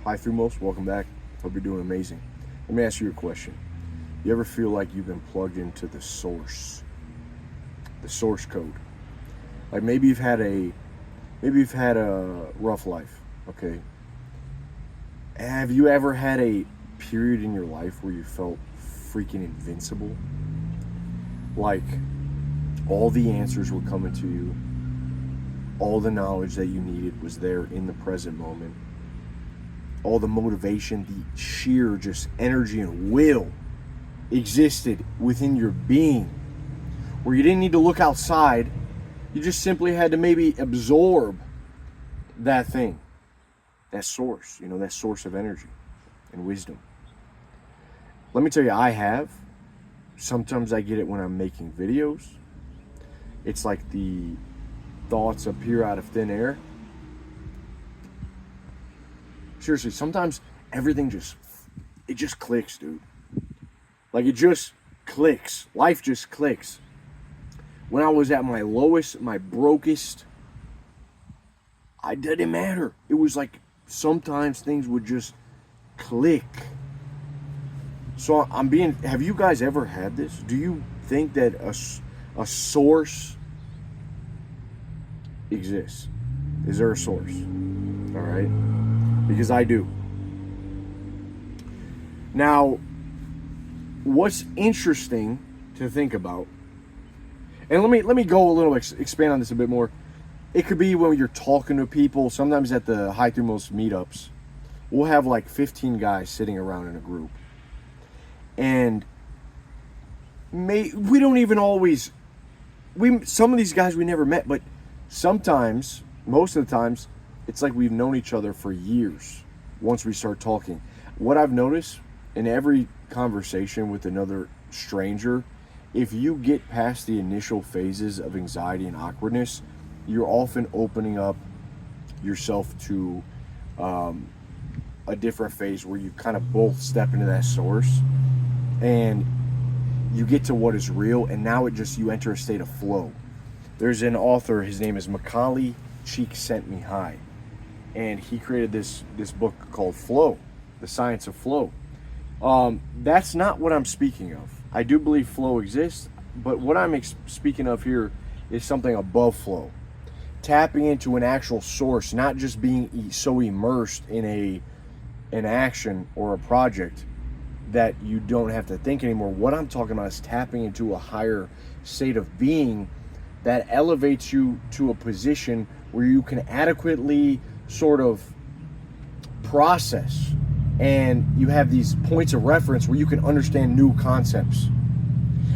Hi, Thumos. Welcome back. Hope you're doing amazing. Let me ask you a question. You ever feel like you've been plugged into the source code? Like maybe you've had a rough life. Okay. Have you ever had a period in your life where you felt freaking invincible? Like all the answers were coming to you, all the knowledge that you needed was there in the present moment, all the motivation, the sheer just energy and will existed within your being, where you didn't need to look outside, you just simply had to maybe absorb that thing, that source, that source of energy and wisdom. Let me tell you, I have. Sometimes I get it when I'm making videos. It's like the thoughts appear out of thin air. Seriously, sometimes everything just clicks, dude. Like it just clicks. Life just clicks. When I was at my lowest, my brokest, I didn't matter. It was like sometimes things would just click. So have you guys ever had this? Do you think that a source exists? Is there a source? All right. Because I do. Now, what's interesting to think about, and let me go a little, expand on this a bit more. It could be when you're talking to people. Sometimes at the High Through Most meetups, we'll have like 15 guys sitting around in a group, and we don't even always. Some of these guys we never met, but sometimes, most of the times, it's like we've known each other for years once we start talking. What I've noticed in every conversation with another stranger, if you get past the initial phases of anxiety and awkwardness, you're often opening up yourself to a different phase where you kind of both step into that source and you get to what is real, and now you enter a state of flow. There's an author, his name is Macaulay Csikszentmihalyi, and he created this book called Flow, The Science of Flow. That's not what I'm speaking of. I do believe flow exists, but what I'm speaking of here is something above flow. Tapping into an actual source, not just being so immersed in an action or a project that you don't have to think anymore. What I'm talking about is tapping into a higher state of being that elevates you to a position where you can adequately sort of process, and you have these points of reference where you can understand new concepts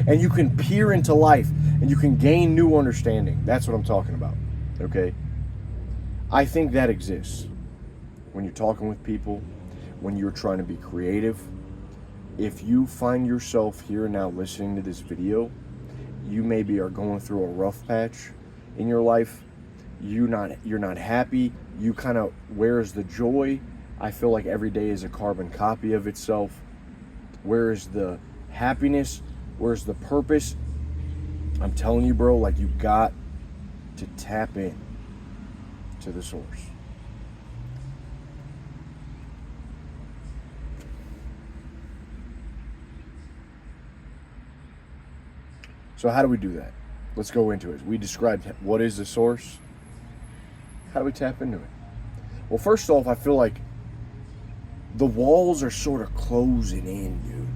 and you can peer into life and you can gain new understanding. That's what I'm talking about. Okay, I think that exists when you're talking with people, when you're trying to be creative. If you find yourself here now listening to this video, you maybe are going through a rough patch in your life. You're not happy. You kind of, where's the joy? I feel like every day is a carbon copy of itself. Where is the happiness? Where's the purpose? I'm telling you, bro, like you got to tap in to the source. So how do we do that? Let's go into it. We described what is the source. How do we tap into it? Well, first off, I feel like the walls are sort of closing in, dude.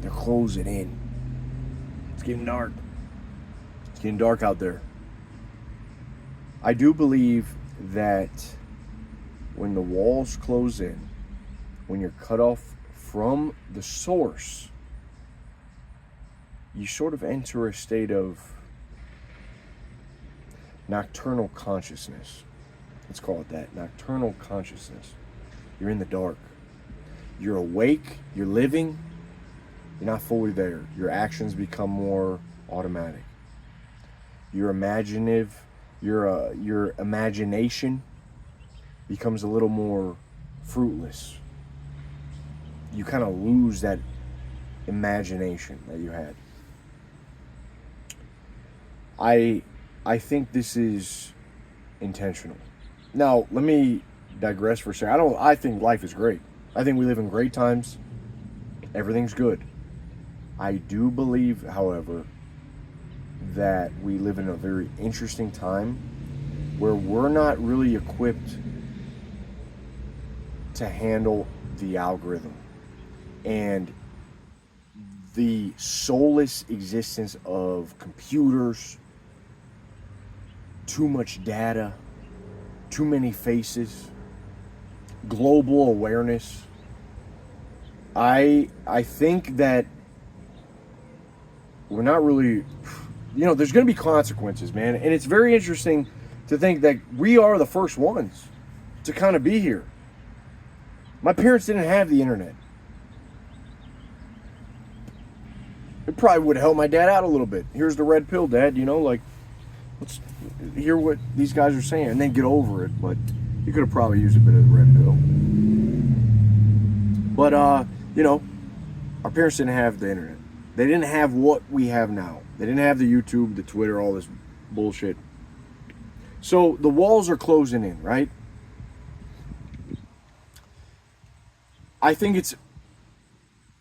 They're closing in. It's getting dark. It's getting dark out there. I do believe that when the walls close in, when you're cut off from the source, you sort of enter a state of nocturnal consciousness. Let's call it that, nocturnal consciousness. You're in the dark. You're awake, you're living, you're not fully there. Your actions become more automatic. You're imaginative, your imagination becomes a little more fruitless. You kind of lose that imagination that you had. I think this is intentional. Now, let me digress for a second. I think life is great. I think we live in great times. Everything's good. I do believe, however, that we live in a very interesting time where we're not really equipped to handle the algorithm and the soulless existence of computers, too much data, too many faces, global awareness. I think that we're not really, there's going to be consequences, man. And it's very interesting to think that we are the first ones to kind of be here. My parents didn't have the internet. It probably would have helped my dad out a little bit. Here's the red pill, Dad. Let's hear what these guys are saying and then get over it. But you could have probably used a bit of the red pill. But, our parents didn't have the internet. They didn't have what we have now. They didn't have the YouTube, the Twitter, all this bullshit. So the walls are closing in, right? I think it's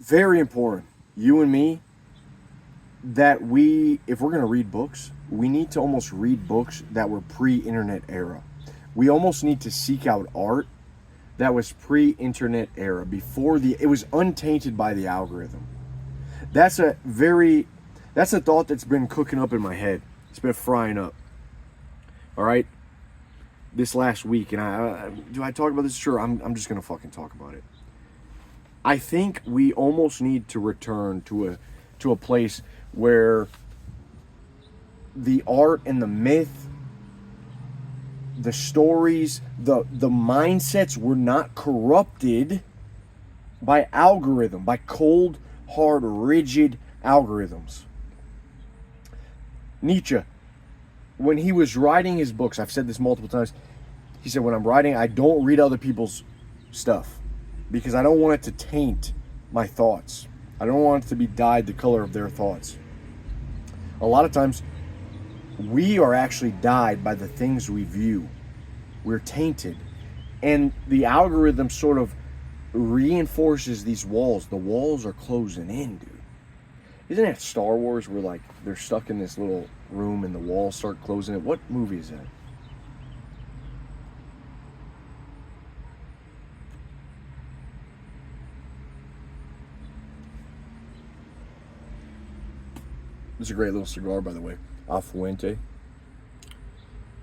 very important, you and me, that if we're going to read books, we need to almost read books that were pre-internet era. We almost need to seek out art that was pre-internet era, before it was untainted by the algorithm. That's a thought that's been cooking up in my head. It's been frying up. All right? This last week, and do I talk about this? Sure, I'm just going to fucking talk about it. I think we almost need to return to a place where the art and the myth, the stories, the mindsets were not corrupted by algorithm, by cold, hard, rigid algorithms. Nietzsche, when he was writing his books, I've said this multiple times, he said, when I'm writing, I don't read other people's stuff because I don't want it to taint my thoughts. I don't want it to be dyed the color of their thoughts. A lot of times, we are actually dyed by the things we view. We're tainted. And the algorithm sort of reinforces these walls. The walls are closing in, dude. Isn't that Star Wars where, like, they're stuck in this little room and the walls start closing in? What movie is that? This is a great little cigar, by the way. A Fuente.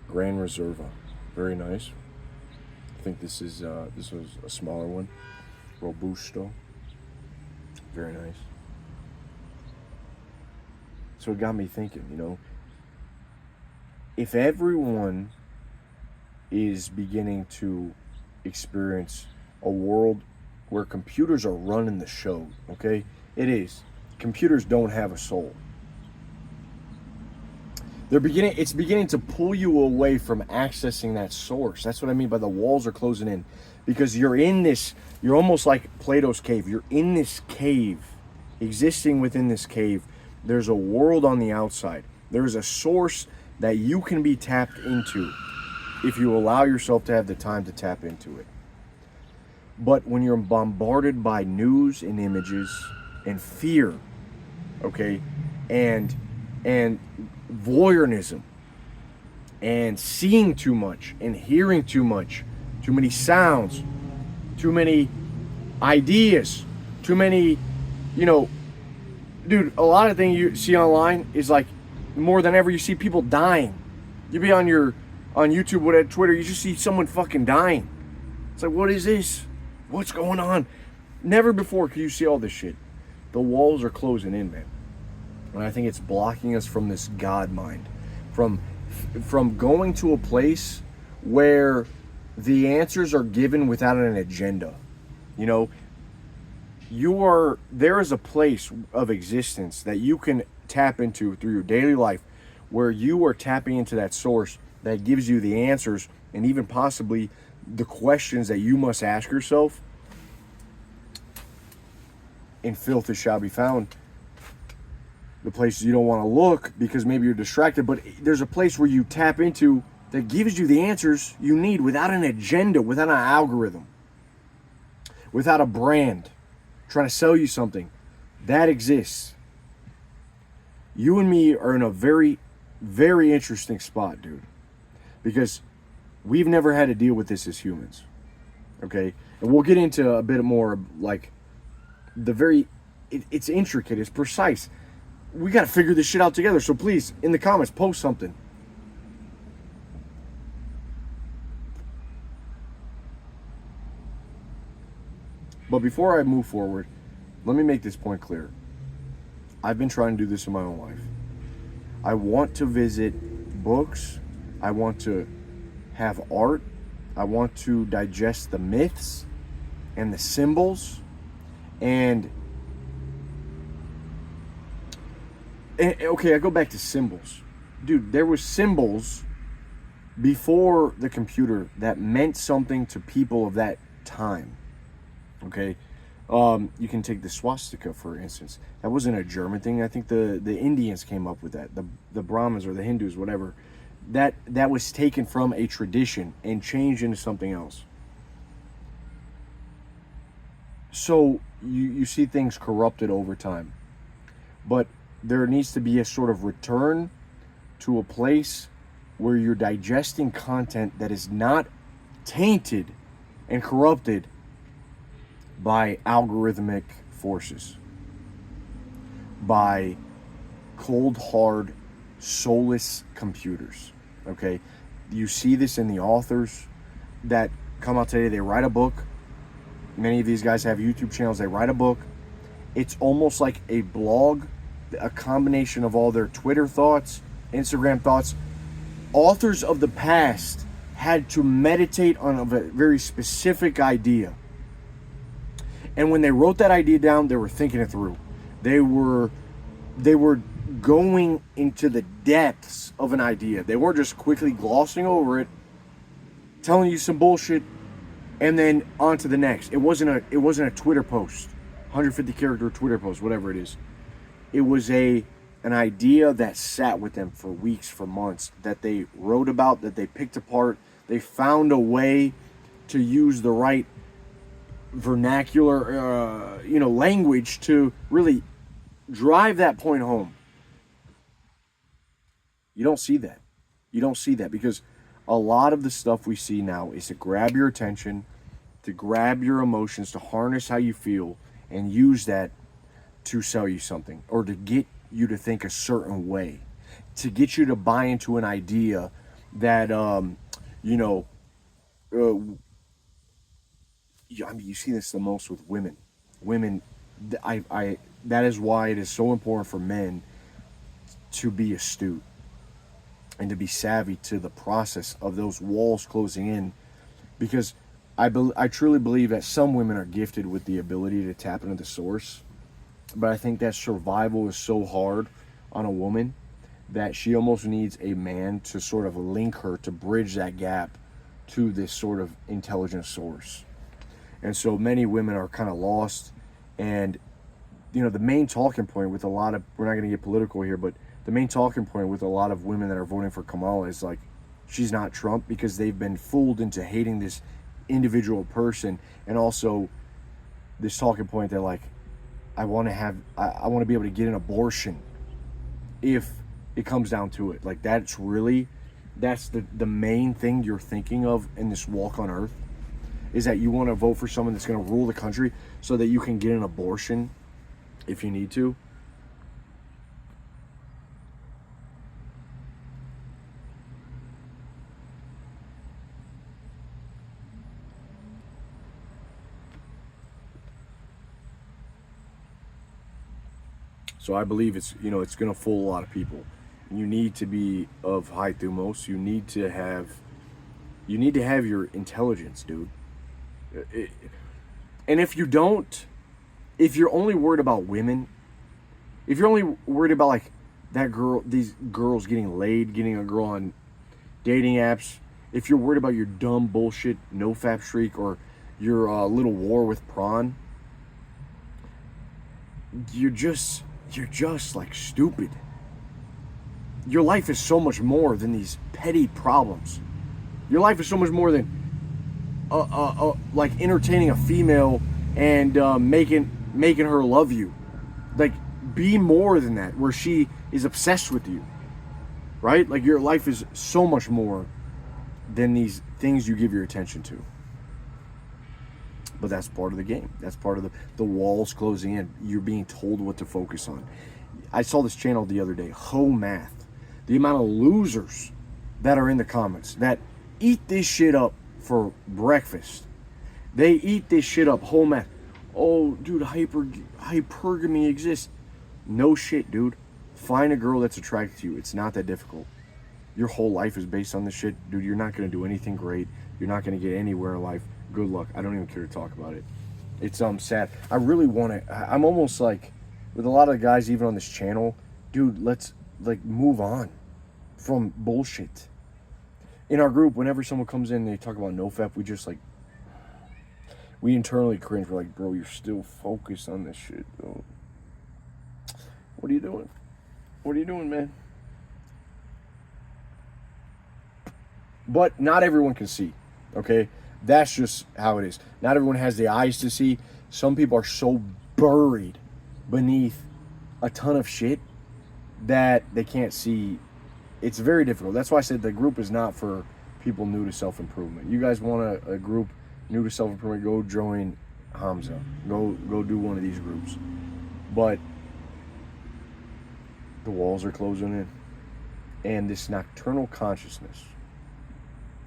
Gran Reserva. Very nice. I think this was a smaller one. Robusto. Very nice. So it got me thinking, if everyone is beginning to experience a world where computers are running the show, okay? It is. Computers don't have a soul. It's beginning to pull you away from accessing that source. That's what I mean by the walls are closing in. Because you're almost like Plato's cave. You're in this cave, existing within this cave. There's a world on the outside. There's a source that you can be tapped into if you allow yourself to have the time to tap into it. But when you're bombarded by news and images and fear, okay, and voyeurism and seeing too much and hearing too much, too many sounds, too many ideas, too many, dude, a lot of things you see online is like more than ever you see people dying. You be on YouTube, whatever, Twitter, you just see someone fucking dying. It's like, what is this? What's going on? Never before could you see all this shit. The walls are closing in, man. And I think it's blocking us from this God mind, from going to a place where the answers are given without an agenda. There is a place of existence that you can tap into through your daily life where you are tapping into that source that gives you the answers and even possibly the questions that you must ask yourself. In filth it shall be found. The places you don't want to look because maybe you're distracted, but there's a place where you tap into that gives you the answers you need without an agenda, without an algorithm, without a brand trying to sell you something. That exists. You and me are in a very, very interesting spot, dude. Because we've never had to deal with this as humans. Okay? And we'll get into a bit more like it's intricate, it's precise. We got to figure this shit out together. So please, in the comments, post something. But before I move forward, let me make this point clear. I've been trying to do this in my own life. I want to visit books. I want to have art. I want to digest the myths and the symbols. And okay, I go back to symbols. Dude, there was symbols before the computer that meant something to people of that time. Okay, you can take the swastika, for instance. That wasn't a German thing. I think the Indians came up with that. The Brahmins or the Hindus, whatever. That was taken from a tradition and changed into something else. So you see things corrupted over time. But there needs to be a sort of return to a place where you're digesting content that is not tainted and corrupted by algorithmic forces, by cold, hard, soulless computers. Okay, you see this in the authors that come out today. They write a book. Many of these guys have YouTube channels. They write a book. It's almost like a blog, a combination of all their Twitter thoughts, Instagram thoughts. Authors of the past had to meditate on a very specific idea. And when they wrote that idea down, they were thinking it through. They were going into the depths of an idea. They weren't just quickly glossing over it, telling you some bullshit, and then on to the next. It wasn't a Twitter post, 150 character Twitter post, whatever it is. It was an idea that sat with them for weeks, for months, that they wrote about, that they picked apart. They found a way to use the right vernacular, language to really drive that point home. You don't see that. You don't see that because a lot of the stuff we see now is to grab your attention, to grab your emotions, to harness how you feel, and use that to sell you something or to get you to think a certain way, to get you to buy into an idea that, you see this the most with women. Women, that is why it is so important for men to be astute and to be savvy to the process of those walls closing in, because I truly believe that some women are gifted with the ability to tap into the source, but I think that survival is so hard on a woman that she almost needs a man to sort of link her, to bridge that gap to this sort of intelligent source. And so many women are kind of lost. And, the main talking point with a lot of, we're not going to get political here, but the main talking point with a lot of women that are voting for Kamala is like, she's not Trump, because they've been fooled into hating this individual person. And also this talking point that like, I want to be able to get an abortion if it comes down to it. Like that's the main thing you're thinking of in this walk on earth, is that you want to vote for someone that's going to rule the country so that you can get an abortion if you need to. So I believe it's going to fool a lot of people. You need to be of high thumos. You need to have your intelligence, dude. And if you don't, if you're only worried about women, if you're only worried about like these girls getting laid, getting a girl on dating apps, if you're worried about your dumb bullshit no-fap streak or your little war with prawn, you're just like stupid. your life is so much more than these petty problems. Your life is so much more than like entertaining a female and making her love you. Like, be more than that, where she is obsessed with you, right? Like, your life is so much more than these things you give your attention to. But that's part of the game. That's part of the walls closing in. You're being told what to focus on. I saw this channel the other day, Ho Math. The amount of losers that are in the comments that eat this shit up for breakfast. They eat this shit up, Ho Math. Oh, dude, hypergamy exists. No shit, dude. Find a girl that's attracted to you. It's not that difficult. Your whole life is based on this shit. Dude, you're not going to do anything great. You're not going to get anywhere in life. Good luck. I don't even care to talk about it. It's sad. I really want to. I'm almost like, with a lot of the guys even on this channel, dude, let's like move on from bullshit. In our group, whenever someone comes in and they talk about NoFap, we just like, we internally cringe. We're like, bro, you're still focused on this shit, bro. What are you doing? What are you doing, man? But not everyone can see, okay? That's just how it is. Not everyone has the eyes to see. Some people are so buried beneath a ton of shit that they can't see. It's very difficult. That's why I said the group is not for people new to self-improvement. You guys want a group new to self-improvement, go join Hamza. Go do one of these groups. But the walls are closing in. And this nocturnal consciousness.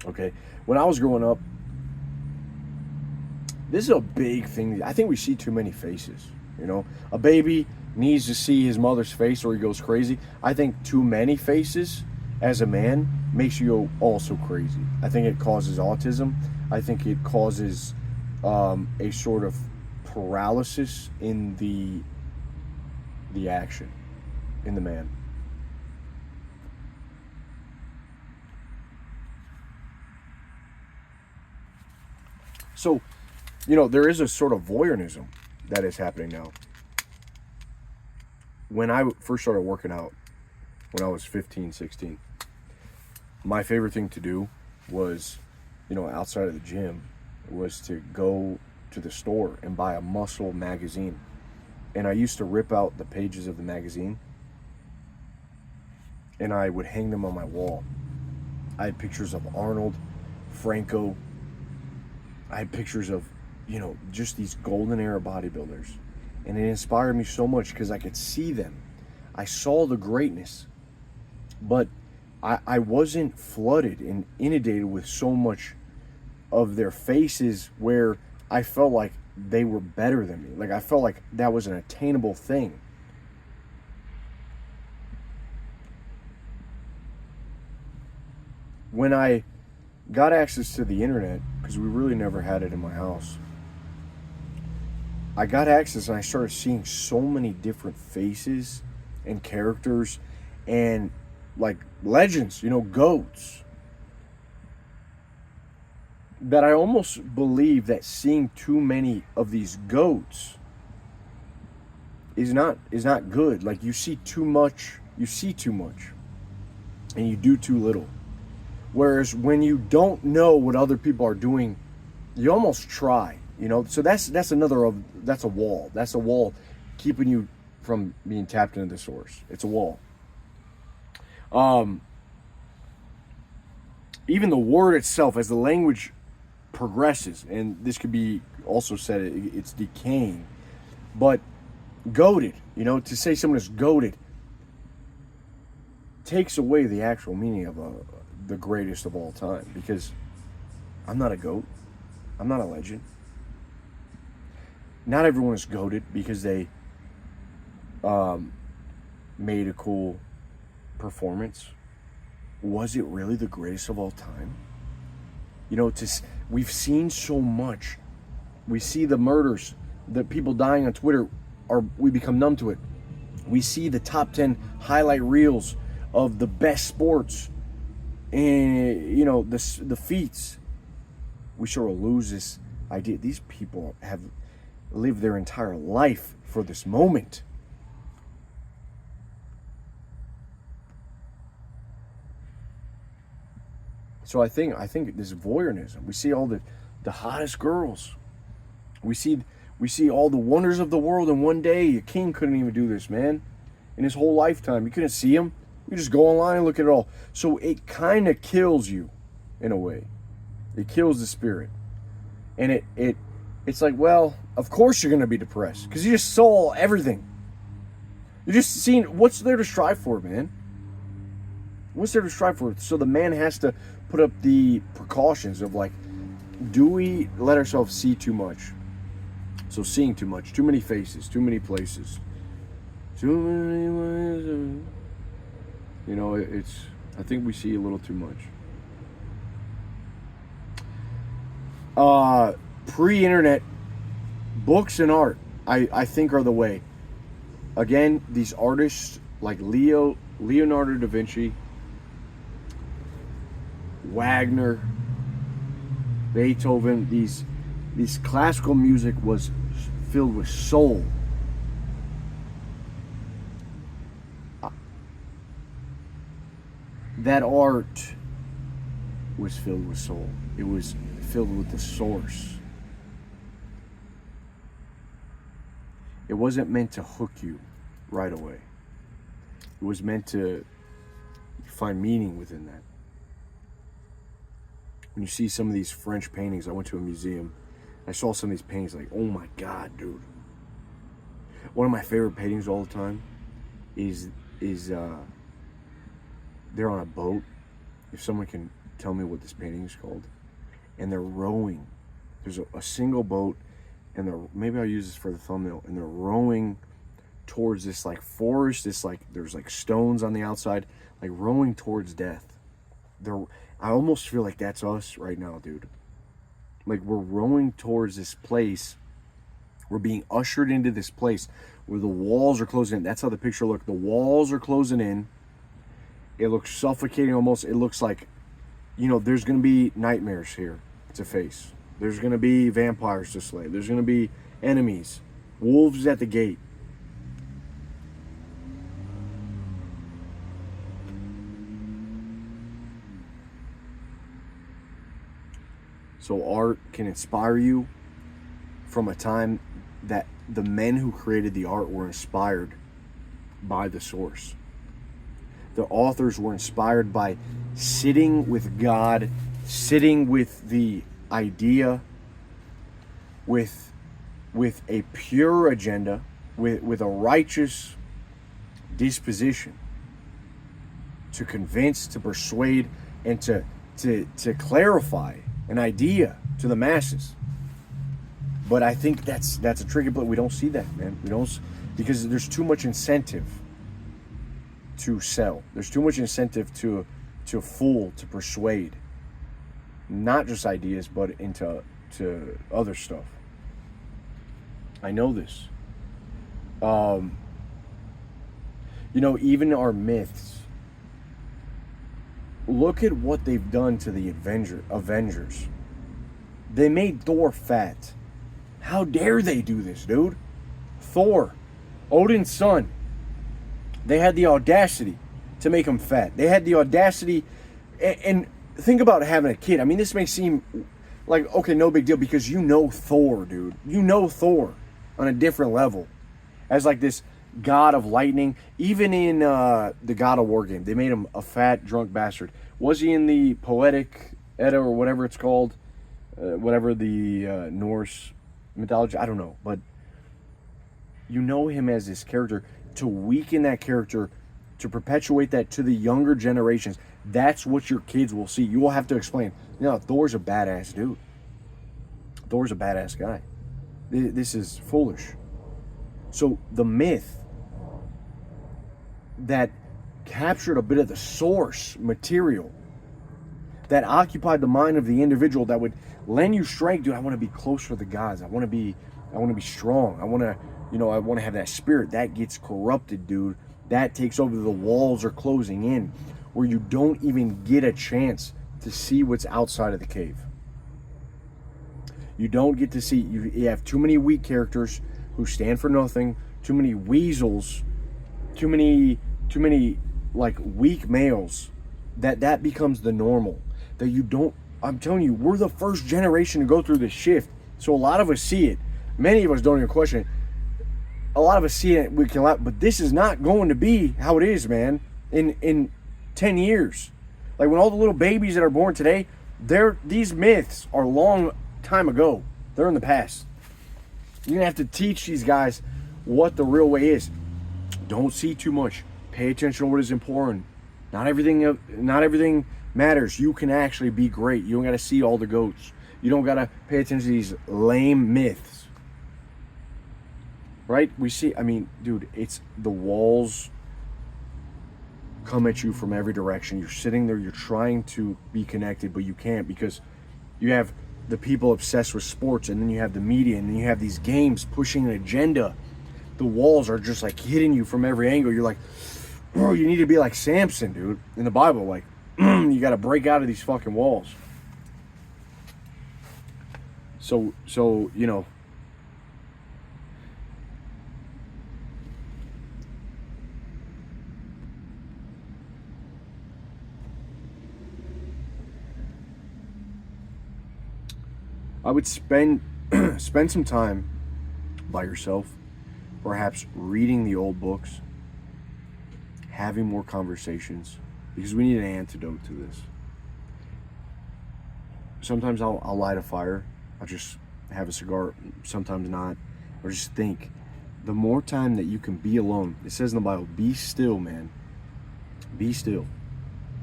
Okay? When I was growing up, this is a big thing. I think we see too many faces. You know, a baby needs to see his mother's face or he goes crazy. I think too many faces as a man makes you go also crazy. I think it causes autism. I think it causes a sort of paralysis in the action, in the man. So, you know, there is a sort of voyeurism that is happening now. When I first started working out, when I was 15, 16, my favorite thing to do was, you know, outside of the gym, was to go to the store and buy a muscle magazine. And I used to rip out the pages of the magazine and I would hang them on my wall. I had pictures of Arnold, Franco. I had pictures of, you know, just these golden era bodybuilders. And it inspired me so much because I could see them. I saw the greatness. But I wasn't flooded and inundated with so much of their faces where I felt like they were better than me. Like, I felt like that was an attainable thing. When I got access to the internet, because we really never had it in my house, I got access and I started seeing so many different faces and characters and like legends, you know, GOATs, that I almost believe that seeing too many of these GOATs is not good. Like, you see too much and you do too little. Whereas when you don't know what other people are doing, you almost try, you know. So that's a wall. That's a wall keeping you from being tapped into the source. It's a wall. Even the word itself, as the language progresses, and this could be also said, it's decaying, but goated, you know, to say someone is goated takes away the actual meaning of the greatest of all time, because I'm not a GOAT. I'm not a legend. Not everyone is goated because they made a cool performance. Was it really the greatest of all time? You know, we've seen so much. We see the murders, the people dying on Twitter, we become numb to it. We see the top 10 highlight reels of the best sports and, you know, the feats. We sort of lose this idea. These people have lived their entire life for this moment. So I think this voyeurism. We see all the hottest girls. We see all the wonders of the world in one day. A king couldn't even do this, man. In his whole lifetime, you couldn't see him. You just go online and look at it all. So it kind of kills you, in a way. It kills the spirit, and it's like, well, of course you're gonna be depressed because you just saw everything. You're just seeing what's there to strive for, man. What's there to strive for? So the man has to put up the precautions of like, do we let ourselves see too much? So seeing too much, too many faces, too many places, too many ways. You know, I think we see a little too much. Pre-internet, books and art, I think are the way. Again, these artists like Leonardo da Vinci, Wagner, Beethoven, these classical music was filled with soul. That art was filled with soul. It was filled with the source. It wasn't meant to hook you right away. It was meant to find meaning within that. When you see some of these French paintings, I went to a museum. I saw some of these paintings like, oh my God, dude. One of my favorite paintings all the time is they're on a boat. If someone can tell me what this painting is called. And they're rowing. There's a single boat, and maybe I'll use this for the thumbnail, and they're rowing towards this like forest, there's like stones on the outside, like rowing towards death. I almost feel like that's us right now, dude. Like we're rowing towards this place. We're being ushered into this place where the walls are closing in. That's how the picture looked. The walls are closing in. It looks suffocating almost. It looks like, you know, there's going to be nightmares here to face. There's going to be vampires to slay. There's going to be enemies. Wolves at the gate. So art can inspire you from a time that the men who created the art were inspired by the source. The authors were inspired by sitting with God, sitting with the idea, with a pure agenda, with a righteous disposition to convince, to persuade, and to clarify an idea to the masses. But I think that's a tricky place. We don't see that, man. We don't, because there's too much incentive to sell. There's too much incentive to fool, to persuade. Not just ideas, but into other stuff. I know this. You know, even our myths. Look at what they've done to the Avengers. They made Thor fat. How dare they do this, dude? Thor, Odin's son. They had the audacity to make him fat. They had the audacity, and think about having a kid. I mean, this may seem like, okay, no big deal, because you know Thor, dude. You know Thor on a different level. As like this god of lightning. Even in the God of War game, they made him a fat, drunk bastard. Was he in the Poetic Edda or whatever it's called? Whatever the Norse mythology, I don't know. But you know him as this character. To weaken that character, to perpetuate that to the younger generations, that's what your kids will see. You will have to explain, you know, Thor's a badass dude. Thor's a badass guy. This is foolish. So the myth that captured a bit of the source material, that occupied the mind of the individual, that would lend you strength. Dude, I want to be close with the gods. I want to be strong. I want to have that spirit. That gets corrupted, dude. That takes over. The walls are closing in, where you don't even get a chance to see what's outside of the cave. You don't get to see. You have too many weak characters who stand for nothing. Too many weasels. Too many like weak males. That becomes the normal. that you don't. I'm telling you, we're the first generation to go through this shift. So a lot of us see it. Many of us don't even question it. A lot of us see it, we can laugh, but this is not going to be how it is, man, in 10 years. Like when all the little babies that are born today, these myths are long time ago. They're in the past. You're going to have to teach these guys what the real way is. Don't see too much. Pay attention to what is important. Not everything matters. You can actually be great. You don't got to see all the goats. You don't got to pay attention to these lame myths. Right? We see, I mean, dude, it's the walls come at you from every direction. You're sitting there, you're trying to be connected, but you can't because you have the people obsessed with sports, and then you have the media, and then you have these games pushing an agenda. The walls are just like hitting you from every angle. You're like, bro, you need to be like Samson, dude, in the Bible. Like, you got to break out of these fucking walls. So, you know, I would spend some time by yourself, perhaps reading the old books, having more conversations, because we need an antidote to this. Sometimes I'll light a fire, I'll just have a cigar, sometimes not, or just think. The more time that you can be alone, it says in the Bible, be still, man. Be still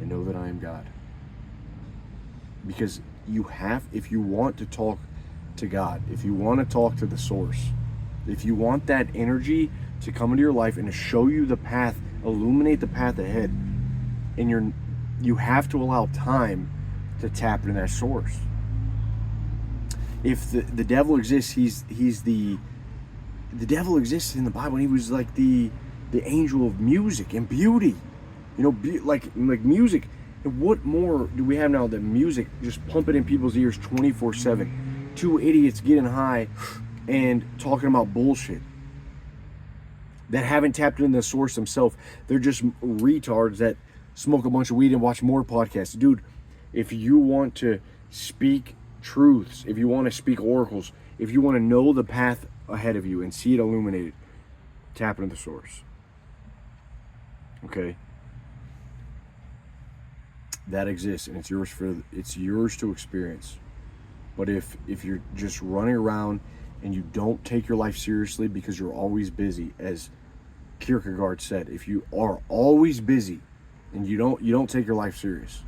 and know that I am God. Because if you want to talk to God, if you want to talk to the source, if you want that energy to come into your life and to show you the path, illuminate the path ahead, and you have to allow time to tap into that source. If the devil exists, the devil exists in the Bible, and he was like the angel of music and beauty, you know, like music. And what more do we have now than music just pumping in people's ears 24/7? Two idiots getting high and talking about bullshit that haven't tapped into the source themselves. They're just retards that smoke a bunch of weed and watch more podcasts. Dude, if you want to speak truths, if you want to speak oracles, if you want to know the path ahead of you and see it illuminated, tap into the source. Okay? That exists, and it's yours to experience. But if you're just running around and you don't take your life seriously because you're always busy, as Kierkegaard said, if you are always busy and you don't take your life serious,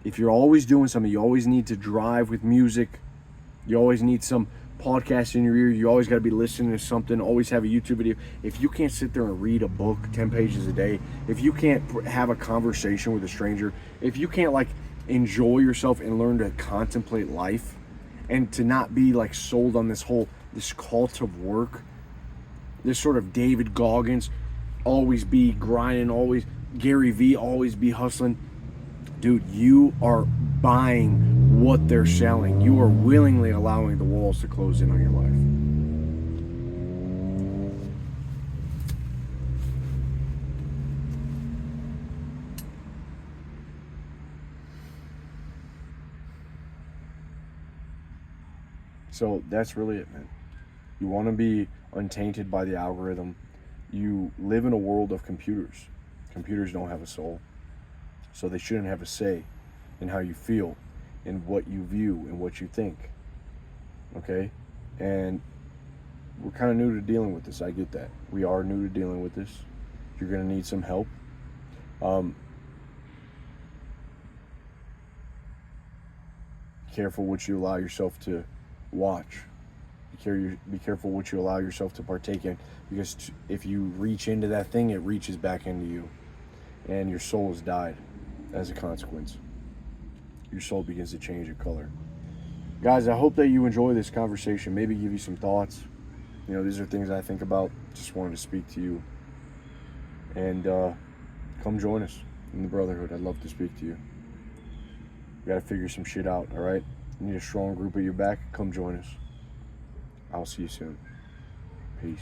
if you're always doing something, you always need to drive with music, you always need some podcast in your ear, you always got to be listening to something, always have a YouTube video. If you can't sit there and read a book 10 pages a day, if you can't have a conversation with a stranger, if you can't like enjoy yourself and learn to contemplate life and to not be like sold on this cult of work, this sort of David Goggins, always be grinding, always Gary V, always be hustling, dude, you are buying what they're selling. You are willingly allowing the walls to close in on your life. So that's really it, man. You want to be untainted by the algorithm. You live in a world of computers. Computers don't have a soul. So they shouldn't have a say in how you feel, in what you view, and what you think. Okay? And we're kind of new to dealing with this. I get that. We are new to dealing with this. You're going to need some help. Careful what you allow yourself to watch. Be careful what you allow yourself to partake in, because if you reach into that thing, it reaches back into you, and your soul has died as a consequence. Your soul begins to change of color. Guys, I hope that you enjoy this conversation. Maybe give you some thoughts. You know, these are things I think about. Just wanted to speak to you. And come join us in the Brotherhood. I'd love to speak to you. We got to figure some shit out, all right? You need a strong group at your back? Come join us. I'll see you soon. Peace.